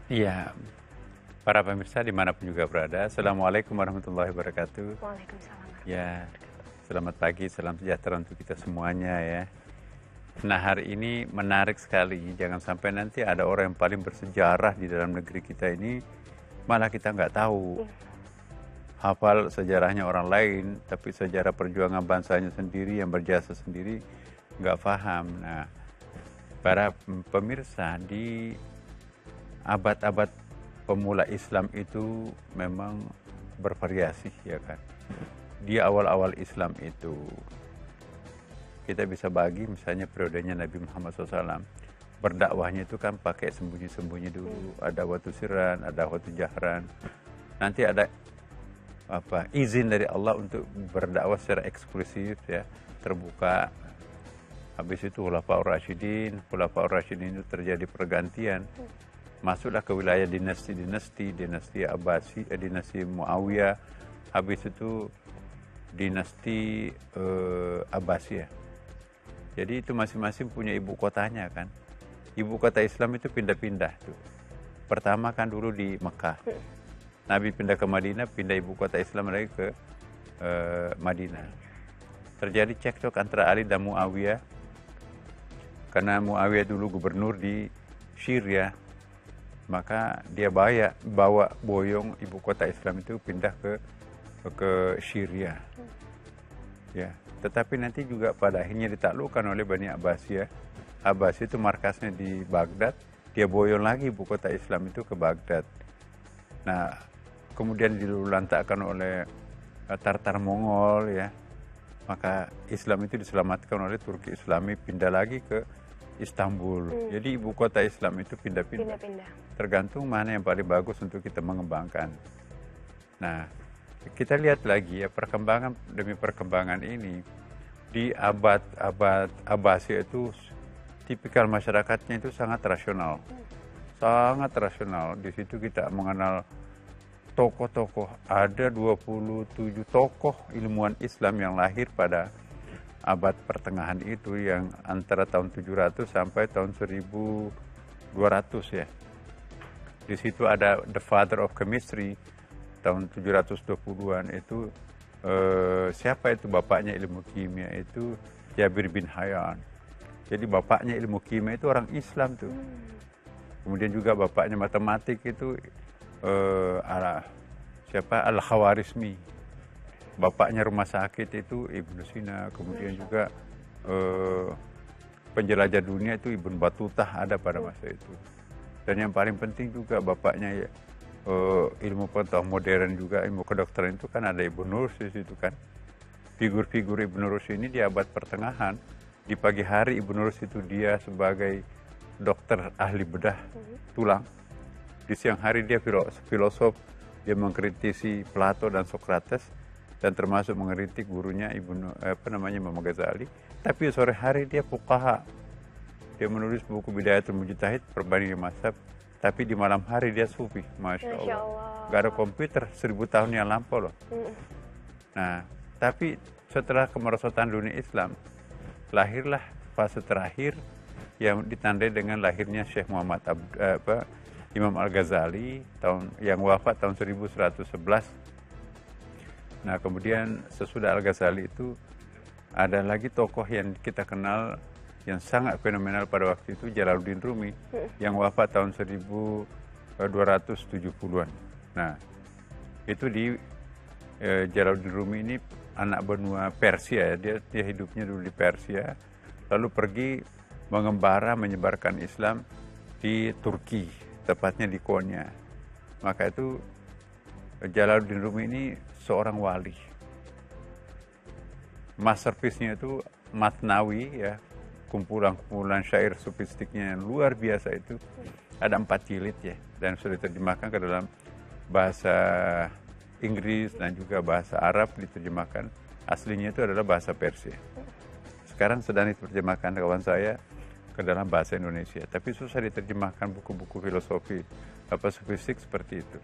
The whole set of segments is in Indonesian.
Iya, para pemirsa dimanapun juga berada, Assalamualaikum warahmatullahi wabarakatuh. Waalaikumsalam Ya, warahmatullahi wabarakatuh. selamat pagi, salam sejahtera untuk kita semuanya ya. Nah, hari ini menarik sekali, jangan sampai nanti ada orang yang paling bersejarah di dalam negeri kita ini, malah kita nggak tahu. Hafal sejarahnya orang lain, tapi sejarah perjuangan bangsanya sendiri yang berjasa sendiri nggak paham. Nah, para pemirsa di abad-abad pemula Islam itu memang bervariasi ya kan. Di awal-awal Islam itu kita bisa bagi misalnya periodenya Nabi Muhammad SAW. Berdakwahnya itu kan pakai sembunyi-sembunyi dulu. Ada waktu sirran, ada waktu jahran. Nanti ada izin dari Allah untuk berdakwah secara eksklusif ya, terbuka. Habis itu Khulafaur Rasyidin itu terjadi pergantian. Masuklah ke wilayah dinasti Abbasi, dinasti Muawiyah, habis itu dinasti Abbasiyah. Jadi itu masing-masing punya ibu kotanya kan. Ibu kota Islam itu pindah-pindah tuh. Pertama kan dulu di Mekah. Nabi pindah ke Madinah, pindah ibu kota Islam lagi ke Madinah. Terjadi cekcok antara Ali dan Muawiyah. Karena Muawiyah dulu gubernur di Syria, maka dia bawa boyong ibu kota Islam itu pindah ke Syria. Ya, tetapi nanti juga pada akhirnya ditaklukkan oleh Bani Abbasiyah. Abbas itu markasnya di Baghdad, dia boyong lagi ibu kota Islam itu ke Baghdad. Nah, kemudian dilantakkan oleh Tartar Mongol ya. Maka Islam itu diselamatkan oleh Turki Islami, pindah lagi ke Istanbul. Jadi ibu kota Islam itu pindah-pindah. Tergantung mana yang paling bagus untuk kita mengembangkan. Nah, kita lihat lagi ya perkembangan demi perkembangan ini. Di abad Abbasi itu tipikal masyarakatnya itu sangat rasional. Sangat rasional. Di situ kita mengenal tokoh-tokoh. Ada 27 tokoh ilmuwan Islam yang lahir pada abad pertengahan itu, yang antara tahun 700 sampai tahun 1200 ya. Di situ ada The Father of Chemistry tahun 720-an itu siapa itu bapaknya ilmu kimia itu? Jabir bin Hayyan. Jadi bapaknya ilmu kimia itu orang Islam tuh. Kemudian juga bapaknya matematik itu Al-Khawarizmi. Bapaknya rumah sakit itu Ibnu Sina. Kemudian juga penjelajah dunia itu Ibn Battuta ada pada masa itu. Dan yang paling penting juga bapaknya ilmu pengetahuan modern juga, ilmu kedokteran itu kan ada Ibnu Rushd di situ kan. Figur-figur Ibnu Rushd ini di abad pertengahan. Di pagi hari Ibnu Rushd itu dia sebagai dokter ahli bedah tulang. Di siang hari dia filosof, dia mengkritisi Plato dan Socrates, dan termasuk mengkritik gurunya Imam Ghazali. Tapi sore hari dia fuqaha. Dia menulis buku Bidayatul Mujtahid, perbandingan mazhab. Tapi di malam hari dia sufi, Masya Allah. Gak ada komputer 1000 tahun yang lampau loh. Nah, tapi setelah kemerosotan dunia Islam, lahirlah fase terakhir yang ditandai dengan lahirnya Syekh Imam Al-Ghazali yang wafat tahun 1111. Nah, kemudian sesudah Al-Ghazali itu ada lagi tokoh yang kita kenal yang sangat fenomenal pada waktu itu, Jalaluddin Rumi, yang wafat tahun 1270-an. Nah, itu di Jalaluddin Rumi ini anak benua Persia ya. Dia hidupnya dulu di Persia, lalu pergi mengembara menyebarkan Islam di Turki, tepatnya di Konya. Maka itu Jalaluddin Rumi ini seorang wali. Masterpiece-nya itu Matnawi ya, kumpulan-kumpulan syair sofistiknya yang luar biasa itu. Ada 4 jilid ya, dan sudah diterjemahkan ke dalam bahasa Inggris dan juga bahasa Arab diterjemahkan. Aslinya itu adalah bahasa Persia. Sekarang sedang diterjemahkan kawan saya ke dalam bahasa Indonesia, tapi susah diterjemahkan buku-buku filosofi sofistik seperti itu.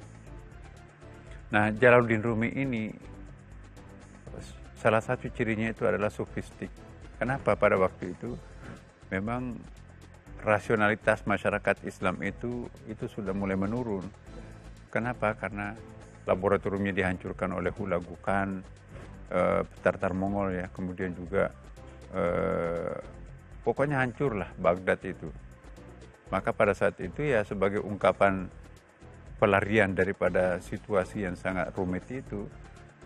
Nah, Jalaluddin Rumi ini salah satu cirinya itu adalah sofistik. Kenapa? Pada waktu itu memang rasionalitas masyarakat Islam itu sudah mulai menurun. Kenapa? Karena laboratoriumnya dihancurkan oleh Hulagukan, Tartar Mongol ya, kemudian juga pokoknya hancurlah Baghdad itu. Maka pada saat itu ya sebagai ungkapan pelarian daripada situasi yang sangat rumit itu,